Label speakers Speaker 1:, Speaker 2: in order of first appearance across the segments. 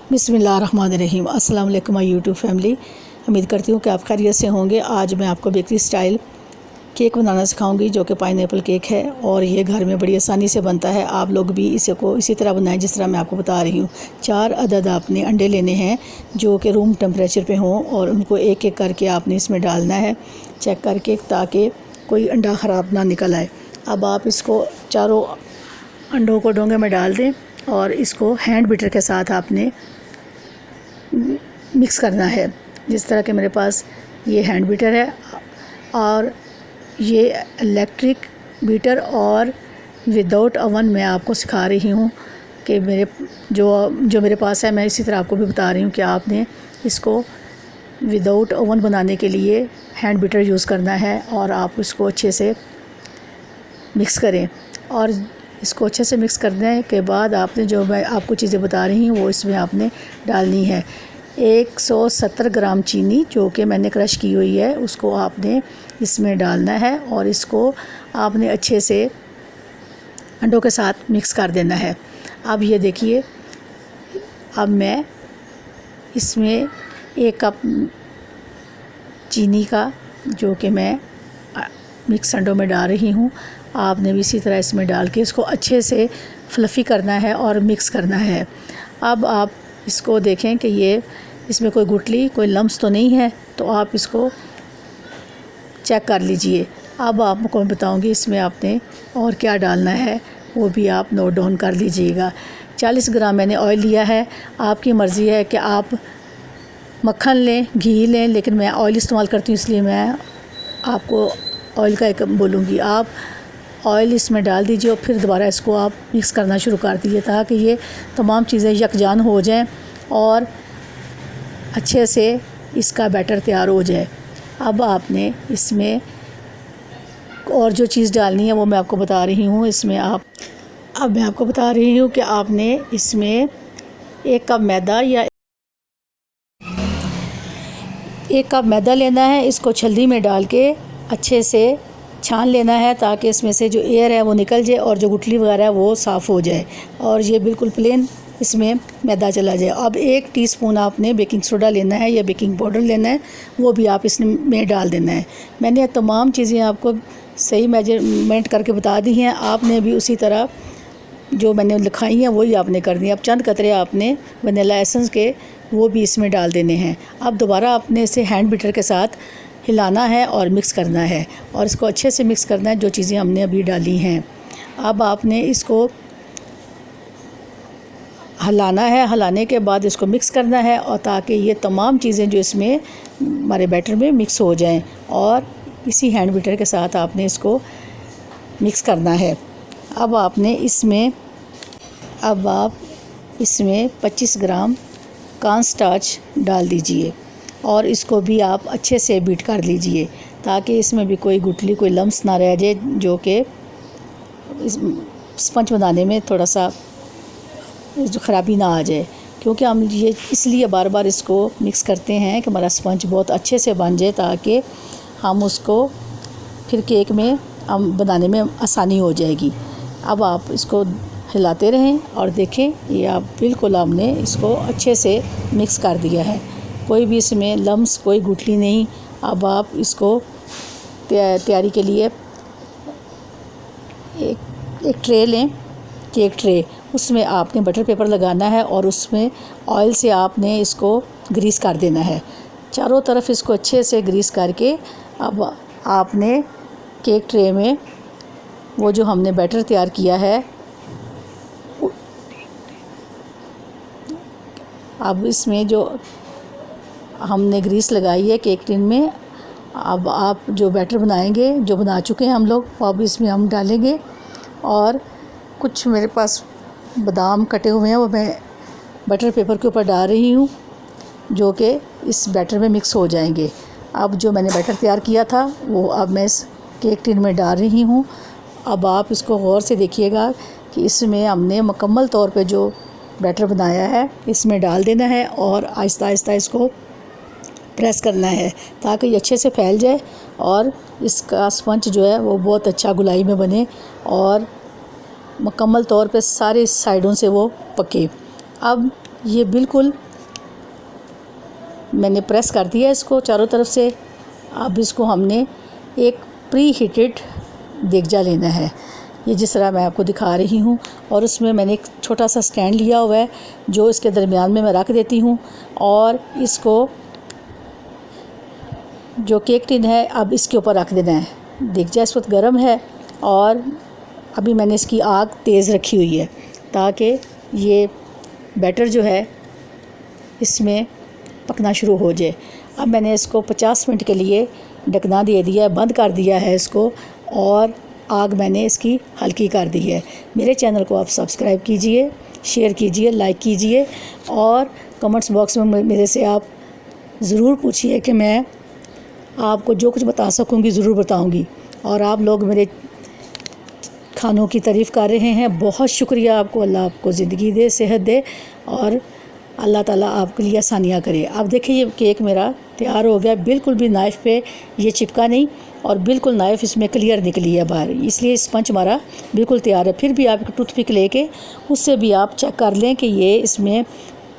Speaker 1: बिस्मिल्लाहिर्रहमानिर्रहीम। अस्सलाम वालेकुम माय यूट्यूब फैमिली। उम्मीद करती हूँ कि आप खैरियत से होंगे। आज मैं आपको बेकरी स्टाइल केक बनाना सिखाऊंगी जो कि पाइनएप्पल केक है और ये घर में बड़ी आसानी से बनता है। आप लोग भी इसी तरह बनाएं जिस तरह मैं आपको बता रही हूँ। 4 अदद आपने अंडे लेने हैं जो कि रूम टेम्परेचर पे हों और उनको एक एक करके आपने इसमें डालना है चेक करके, ताकि कोई अंडा ख़राब ना निकल आए। अब आप इसको चारों अंडों को डोंगे में डाल दें और इसको हैंड बीटर के साथ आपने मिक्स करना है। जिस तरह के मेरे पास ये हैंड बीटर है और ये इलेक्ट्रिक बीटर और विदाउट ओवन मैं आपको सिखा रही हूँ कि मेरे पास है। मैं इसी तरह आपको भी बता रही हूँ कि आपने इसको विदाउट ओवन बनाने के लिए हैंड बीटर यूज़ करना है और आप इसको अच्छे से मिक्स करें। और इसको अच्छे से मिक्स करने के बाद आपने जो मैं आपको चीज़ें बता रही हूँ वो इसमें आपने डालनी है। 170 ग्राम चीनी जो कि मैंने क्रश की हुई है उसको आपने इसमें डालना है और इसको आपने अच्छे से अंडों के साथ मिक्स कर देना है। अब ये देखिए, अब मैं इसमें 1 कप चीनी का जो कि मैं मिक्स अंडों में डाल रही हूँ। आपने भी इसी तरह इसमें डाल के इसको अच्छे से फ्लफ़ी करना है और मिक्स करना है। अब आप इसको देखें कि ये इसमें कोई गुठली, कोई लम्स तो नहीं है, तो आप इसको चेक कर लीजिए। अब आपको मैं बताऊंगी इसमें आपने और क्या डालना है, वो भी आप नोट डाउन कर लीजिएगा। 40 ग्राम मैंने ऑयल लिया है। आपकी मर्ज़ी है कि आप मक्खन लें, घी लें, लेकिन मैं ऑयल इस्तेमाल करती हूँ इसलिए मैं आपको ऑयल का एक बोलूँगी। आप ऑयल इसमें डाल दीजिए और फिर दोबारा इसको आप मिक्स करना शुरू कर दीजिए ताकि ये तमाम चीज़ें यकजान हो जाएं और अच्छे से इसका बैटर तैयार हो जाए। अब आपने इसमें और जो चीज़ डालनी है वो मैं आपको बता रही हूँ। अब मैं आपको बता रही हूँ कि आपने इसमें 1 कप मैदा या 1 कप मैदा लेना है। इसको छलनी में डाल के अच्छे से छान लेना है ताकि इसमें से जो एयर है वो निकल जाए और जो गुठली वगैरह है वो साफ़ हो जाए और ये बिल्कुल प्लेन इसमें मैदा चला जाए। अब 1 टीस्पून आपने बेकिंग सोडा लेना है या बेकिंग पाउडर लेना है, वो भी आप इसमें डाल देना है। मैंने तमाम चीज़ें आपको सही मेजरमेंट करके बता दी हैं। आपने भी उसी तरह जो मैंने लिखाई हैं वही आपने कर दी। अब चंद कतरे आपने वनीला एसेंस के वो भी इसमें डाल देने हैं। अब दोबारा आपने इसे हैंड बीटर के साथ हिलाना है और मिक्स करना है और इसको अच्छे से मिक्स करना है जो चीज़ें हमने अभी डाली हैं। अब आपने इसको हिलाना है, हिलाने के बाद इसको मिक्स करना है और ताकि ये तमाम चीज़ें जो इसमें हमारे बैटर में मिक्स हो जाएं और इसी हैंड बीटर के साथ आपने इसको मिक्स करना है। अब आप इसमें 25 ग्राम कॉर्न स्टार्च डाल दीजिए और इसको भी आप अच्छे से बीट कर लीजिए ताकि इसमें भी कोई गुठली, कोई लम्स ना रह जाए जो कि स्पंज बनाने में थोड़ा सा जो ख़राबी ना आ जाए। क्योंकि हम ये इसलिए बार बार इसको मिक्स करते हैं कि हमारा स्पंज बहुत अच्छे से बन जाए ताकि हम उसको फिर केक में हम बनाने में आसानी हो जाएगी। अब आप इसको हिलाते रहें और देखें ये आप बिल्कुल हमने इसको अच्छे से मिक्स कर दिया है, कोई भी इसमें लम्स, कोई गुठली नहीं। अब आप इसको तैयारी के लिए एक ट्रे लें, केक ट्रे, उसमें आपने बटर पेपर लगाना है और उसमें ऑयल से आपने इसको ग्रीस कर देना है। चारों तरफ इसको अच्छे से ग्रीस करके अब आपने केक ट्रे में वो जो हमने बैटर तैयार किया है अब इसमें जो हमने ग्रीस लगाई है केक टिन में, अब आप जो बैटर बनाएंगे, जो बना चुके हैं हम लोग, वो अब इसमें हम डालेंगे और कुछ मेरे पास बादाम कटे हुए हैं वो मैं बटर पेपर के ऊपर डाल रही हूँ जो कि इस बैटर में मिक्स हो जाएंगे। अब जो मैंने बैटर तैयार किया था वो अब मैं इस केक टिन में डाल रही हूँ। अब आप इसको गौर से देखिएगा कि इसमें हमने मुकम्मल तौर पे जो बैटर बनाया है इसमें डाल देना है और आहिस्ता आहिस्ता इसको प्रेस करना है ताकि ये अच्छे से फैल जाए और इसका स्पंज जो है वो बहुत अच्छा गुलाई में बने और मुकम्मल तौर पे सारी साइडों से वो पके। अब ये बिल्कुल मैंने प्रेस कर दिया इसको चारों तरफ से। अब इसको हमने एक प्री हीटेड देगचा लेना है, ये जिस तरह मैं आपको दिखा रही हूँ। और उसमें मैंने एक छोटा सा स्टैंड लिया हुआ है जो इसके दरमियान में मैं रख देती हूँ। और इसको जो केक टिन है अब इसके ऊपर रख देना है। देगचा इस वक्त गर्म है और अभी मैंने इसकी आग तेज़ रखी हुई है ताकि ये बैटर जो है इसमें पकना शुरू हो जाए। अब मैंने इसको 50 मिनट के लिए ढकना दे दिया है, बंद कर दिया है इसको, और आग मैंने इसकी हल्की कर दी है। मेरे चैनल को आप सब्सक्राइब कीजिए, शेयर कीजिए, लाइक कीजिए और कमेंट्स बॉक्स में मेरे से आप ज़रूर पूछिए कि मैं आपको जो कुछ बता सकूँगी ज़रूर बताऊँगी। और आप लोग मेरे खानों की तारीफ़ कर रहे हैं, बहुत शुक्रिया आपको। अल्लाह आपको ज़िंदगी दे, सेहत दे और अल्लाह ताला आपके लिए आसानियाँ करे। अब देखिए ये केक मेरा तैयार हो गया, बिल्कुल भी नाइफ़ पे ये चिपका नहीं और बिल्कुल नाइफ़ इसमें क्लियर निकली है बाहर, इसलिए स्पंज हमारा बिल्कुल तैयार है। फिर भी आप टूथपिक लेके उससे भी आप चेक कर लें कि ये इसमें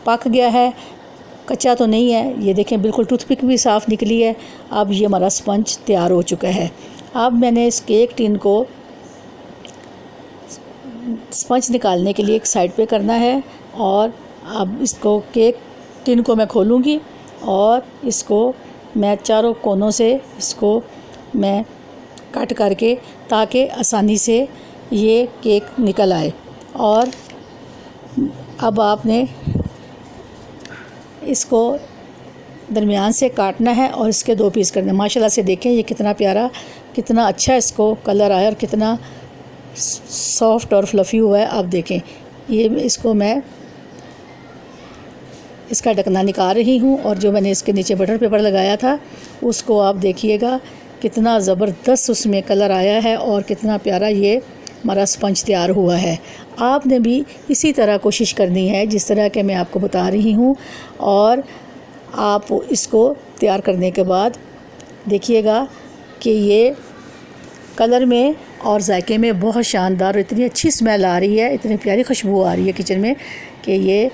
Speaker 1: पक गया है, कच्चा तो नहीं है। ये देखें बिल्कुल टूथपिक भी साफ़ निकली है। अब ये हमारा स्पंज तैयार हो चुका है। अब मैंने इस केक टिन को स्पंज निकालने के लिए एक साइड पे करना है और अब इसको केक टिन को मैं खोलूँगी और इसको मैं चारों कोनों से इसको मैं कट करके ताकि आसानी से ये केक निकल आए। और अब आपने इसको दरमियान से काटना है और इसके 2 पीस करने। माशाल्लाह से देखें ये कितना प्यारा, कितना अच्छा इसको कलर आया और कितना सॉफ्ट और फ्लफ़ी हुआ है। अब देखें ये इसको मैं इसका ढकना निकाल रही हूँ और जो मैंने इसके नीचे बटर पेपर लगाया था उसको आप देखिएगा कितना ज़बरदस्त उसमें कलर आया है और कितना प्यारा ये हमारा स्पंज तैयार हुआ है। आपने भी इसी तरह कोशिश करनी है जिस तरह के मैं आपको बता रही हूँ। और आप इसको तैयार करने के बाद देखिएगा कि ये कलर में और जायके में बहुत शानदार और इतनी अच्छी स्मेल आ रही है, इतनी प्यारी खुशबू आ रही है किचन में कि ये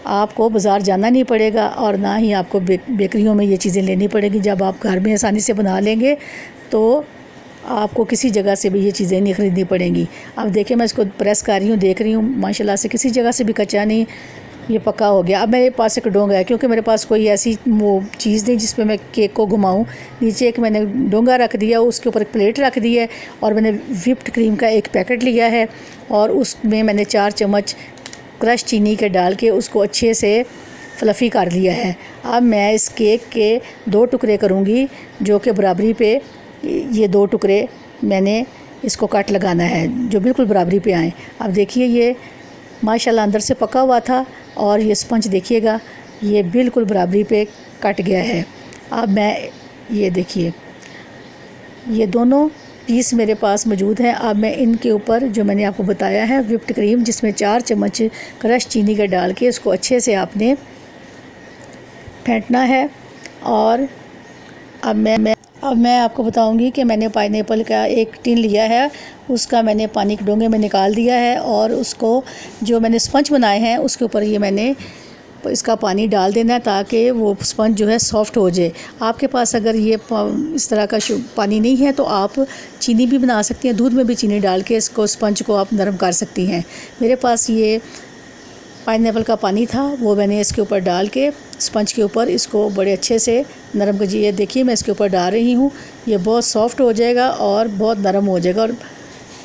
Speaker 1: आपको बाज़ार जाना नहीं पड़ेगा और ना ही आपको बेकरियों में ये चीज़ें लेनी पड़ेगी। जब आप घर में आसानी से बना लेंगे तो आपको किसी जगह से भी ये चीज़ें नहीं ख़रीदनी पड़ेंगी। अब देखिए मैं इसको प्रेस कर रही हूँ, देख रही हूँ माशाल्लाह से किसी जगह से भी कच्चा नहीं, ये पक्का हो गया। अब मेरे पास एक डोंगा है क्योंकि मेरे पास कोई ऐसी वो चीज़ नहीं जिस पे मैं केक को घुमाऊँ। नीचे एक मैंने डोंगा रख दिया, उसके ऊपर एक प्लेट रख दी है और मैंने व्हिप्ड क्रीम का एक पैकेट लिया है और उसमें मैंने 4 चम्मच क्रश चीनी के डाल के उसको अच्छे से फ्लफ़ी कर लिया है। अब मैं इस केक के 2 टुकड़े करूँगी जो कि बराबरी पे, ये 2 टुकड़े मैंने इसको कट लगाना है जो बिल्कुल बराबरी पे आए। अब देखिए ये माशाल्लाह अंदर से पका हुआ था और ये स्पंज देखिएगा ये बिल्कुल बराबरी पे कट गया है। अब मैं ये देखिए ये दोनों पीस मेरे पास मौजूद हैं। अब मैं इनके ऊपर जो मैंने आपको बताया है व्हिप्ड क्रीम जिसमें 4 चम्मच क्रश चीनी का डाल के इसको अच्छे से आपने फेंटना है। और अब मैं आपको बताऊंगी कि मैंने पाइनएप्पल का एक टिन लिया है, उसका मैंने पानी के डोंगे में निकाल दिया है और उसको जो मैंने स्पंज बनाए हैं उसके ऊपर ये मैंने इसका पानी डाल देना है ताकि वो स्पंज जो है सॉफ़्ट हो जाए। आपके पास अगर ये इस तरह का पानी नहीं है तो आप चीनी भी बना सकती हैं, दूध में भी चीनी डाल के इसको स्पंज को आप नरम कर सकती हैं। मेरे पास ये पाइनएप्पल का पानी था वो मैंने इसके ऊपर डाल के स्पंज के ऊपर इसको बड़े अच्छे से नरम कीजिए। ये देखिए मैं इसके ऊपर डाल रही हूँ, ये बहुत सॉफ़्ट हो जाएगा और बहुत नरम हो जाएगा और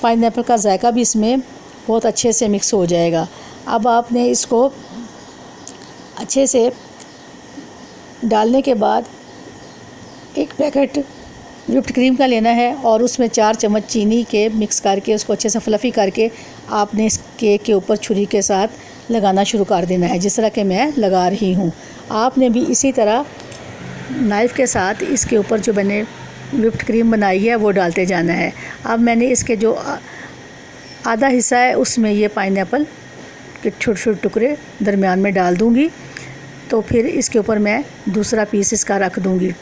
Speaker 1: पाइनएप्पल का जायका भी इसमें बहुत अच्छे से मिक्स हो जाएगा। अब आपने इसको अच्छे से डालने के बाद एक पैकेट व्हिप्ड क्रीम का लेना है और उसमें 4 चम्मच चीनी के मिक्स करके उसको अच्छे से फ्लफ़ी करके आपने इस केक के ऊपर छुरी के साथ लगाना शुरू कर देना है जिस तरह के मैं लगा रही हूँ। आपने भी इसी तरह नाइफ़ के साथ इसके ऊपर जो मैंने व्हिप्ड क्रीम बनाई है वो डालते जाना है। अब मैंने इसके जो आधा हिस्सा है उसमें ये पाइनएप्पल के छोटे छोटे टुकड़े दरमियान में डाल दूँगी, तो फिर इसके ऊपर मैं दूसरा पीस इसका रख दूँगी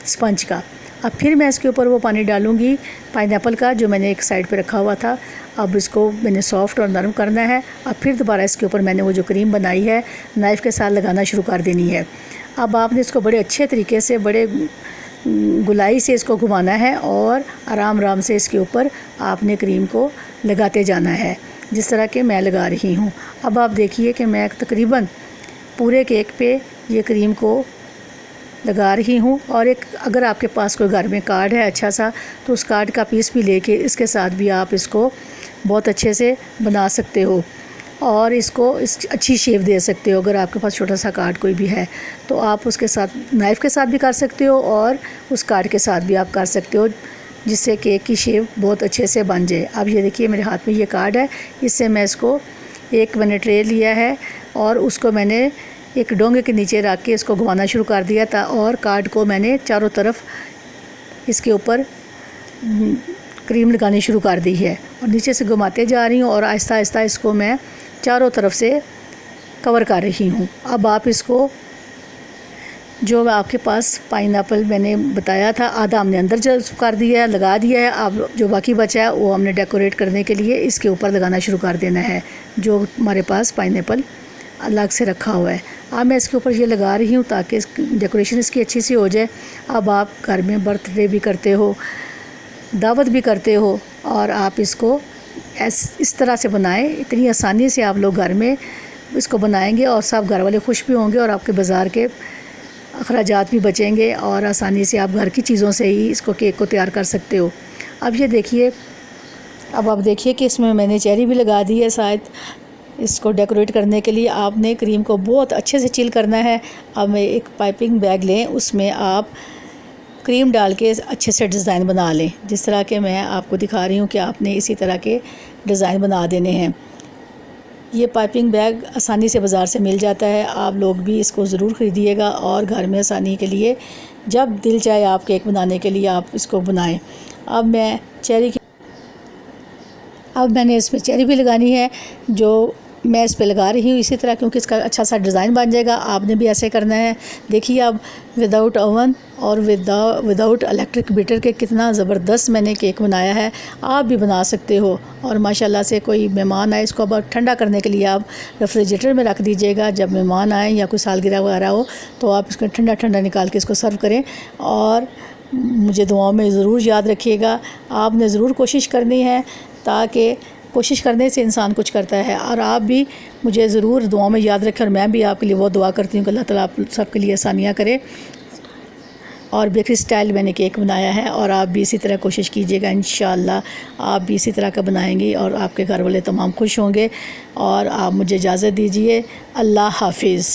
Speaker 1: स्पंज का अब फिर मैं इसके ऊपर वो पानी डालूँगी पाइनएप्पल का जो मैंने एक साइड पे रखा हुआ था। अब इसको मैंने सॉफ्ट और नरम करना है। अब फिर दोबारा इसके ऊपर मैंने वो जो क्रीम बनाई है नाइफ़ के साथ लगाना शुरू कर देनी है। अब आपने इसको बड़े अच्छे तरीके से बड़े गुलाई से इसको घुमाना है और आराम आराम से इसके ऊपर आपने क्रीम को लगाते जाना है, जिस तरह के मैं लगा रही हूँ। अब आप देखिए कि मैं तकरीबन पूरे केक पे ये क्रीम को लगा रही हूँ। और एक अगर आपके पास कोई घर में कार्ड है अच्छा सा, तो उस कार्ड का पीस भी लेके इसके साथ भी आप इसको बहुत अच्छे से बना सकते हो और इसको अच्छी शेप दे सकते हो। अगर आपके पास छोटा सा कार्ड कोई भी है तो आप उसके साथ नाइफ़ के साथ भी कर सकते हो और उस कार्ड के साथ भी आप कर सकते हो, जिससे केक की शेप बहुत अच्छे से बन जाए। अब ये देखिए मेरे हाथ में ये कार्ड है, इससे मैं इसको एक मैंने ट्रे लिया है और उसको मैंने एक डोंगे के नीचे रख के इसको घुमाना शुरू कर दिया था और कार्ड को मैंने चारों तरफ इसके ऊपर क्रीम लगानी शुरू कर दी है और नीचे से घुमाते जा रही हूँ और आहिस्ता आहिस्ता इसको मैं चारों तरफ से कवर कर रही हूँ। अब आप इसको जो आपके पास पाइनएप्पल मैंने बताया था आधा हमने अंदर जो कर दिया है, लगा दिया है। अब जो बाकी बचा है वो हमने डेकोरेट करने के लिए इसके ऊपर लगाना शुरू कर देना है, जो हमारे पास पाइनएप्पल अलग से रखा हुआ है। अब मैं इसके ऊपर ये लगा रही हूँ ताकि डेकोरेशन इसकी अच्छी सी हो जाए। अब आप घर में बर्थडे भी करते हो, दावत भी करते हो और आप इसको इस तरह से बनाएं। इतनी आसानी से आप लोग घर में इसको बनाएंगे और सब घर वाले खुश भी होंगे और आपके बाज़ार के अखराजात भी बचेंगे और आसानी से आप घर की चीज़ों से ही इसको केक को तैयार कर सकते हो। अब ये देखिए, अब आप देखिए कि इसमें मैंने चेरी भी लगा दी है। शायद इसको डेकोरेट करने के लिए आपने क्रीम को बहुत अच्छे से चिल करना है। अब एक पाइपिंग बैग लें, उसमें आप क्रीम डाल के अच्छे से डिज़ाइन बना लें, जिस तरह के मैं आपको दिखा रही हूँ कि आपने इसी तरह के डिज़ाइन बना देने हैं। ये पाइपिंग बैग आसानी से बाज़ार से मिल जाता है, आप लोग भी इसको ज़रूर ख़रीदिएगा और घर में आसानी के लिए जब दिल चाहे आप केक बनाने के लिए आप इसको बनाएं। अब मैंने इसमें चेरी भी लगानी है, जो मैं इस पे लगा रही हूँ इसी तरह, क्योंकि इसका अच्छा सा डिज़ाइन बन जाएगा। आपने भी ऐसे करना है। देखिए अब विदाउट ओवन और विदाउट इलेक्ट्रिक बीटर के कितना ज़बरदस्त मैंने केक बनाया है। आप भी बना सकते हो और माशाल्लाह से कोई मेहमान आए इसको अब ठंडा करने के लिए आप रेफ्रिजरेटर में रख दीजिएगा। जब मेहमान आए या कोई सालगिरह वगैरह हो तो आप इसको ठंडा ठंडा निकाल के इसको सर्व करें और मुझे दुआओं में ज़रूर याद रखिएगा। आपने ज़रूर कोशिश करनी है, ताकि कोशिश करने से इंसान कुछ करता है। और आप भी मुझे ज़रूर दुआओं में याद रखें और मैं भी आपके लिए बहुत दुआ करती हूँ कि अल्लाह ताला आप सबके लिए आसानियाँ करे। और बेकरी स्टाइल मैंने केक बनाया है और आप भी इसी तरह कोशिश कीजिएगा। इंशाअल्लाह आप भी इसी तरह का बनाएंगी और आपके घर वाले तमाम खुश होंगे। और आप मुझे इजाज़त दीजिए। अल्लाह हाफिज़।